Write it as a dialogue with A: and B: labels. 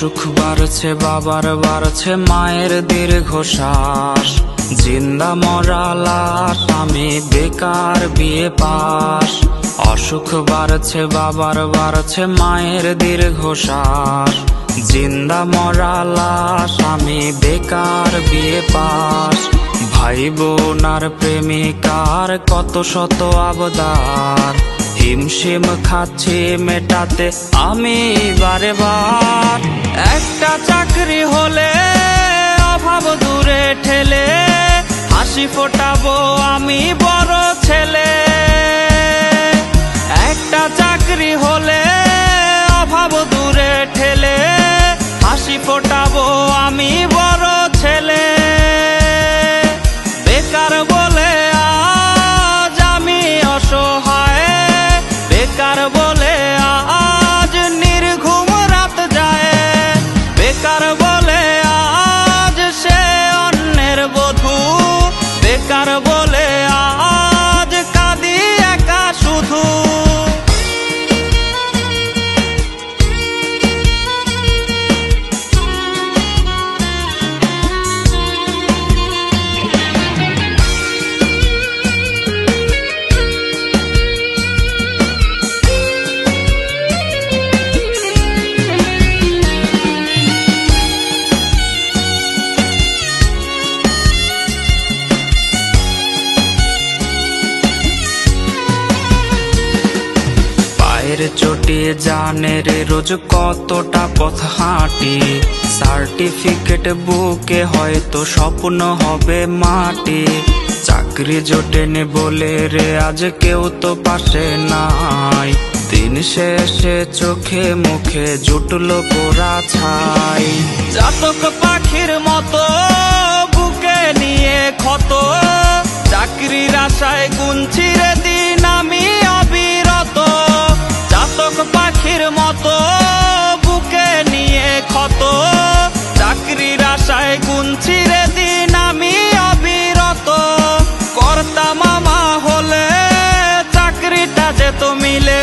A: অসুখ বাড়ছে বাবার বাড়ছে মায়ের দীর্ঘশ্বাস, জিন্দা মরা লাশ আমি বেকার বিয়ে পাস। অসুখ বাড়ছে বাবার বাড়ছে মায়ের দীর্ঘশ্বাস, জিন্দা মরা লাশ আমি বেকার বিয়ে পাস। ভাই বোন আর প্রেমিকার কত শত আবদার, হিমশিম খাচ্ছি মেটাতে আমি বারে বার। একটা চাকরি হলে অভাব দূরে ঠেলে, হাসি ফোটাবো আমি বড় ছেলে। একটা চাকরি হলে অভাব দূরে ঠেলে, হাসি ফোটাবো আমি বড় ছেলে। বেকার বলে আজ আমি অসহায়, বেকার বলে আজ নির্ঘুম রাত যায়, বেকার বলে আজ সে অন্যের বধূ, বেকার বলে আজ কাঁদি একা শুধু। চটি জানে রে রোজ কতটা পথ হাঁটি, সার্টিফিকেট বুকে হয়তো স্বপ্ন হবে মাটি। চাকরি জোটেনি বলে রে আজ কেউ তো পাশে নাই, দিন শেষে চোখে মুখে জুটলো পোড়া ছাই। চাতক পাখির মতো বুকে নিয়ে ক্ষত, চাকরির আশায় গুনছি রে দিন আমি অবিরত। চাতক পাখির মতো বুকে নিয়ে ক্ষত, চাকরির আশায় গুনছি রে দিন আমি অবিরত। কর্তা মামা হলে চাকরিটা যেত মিলে,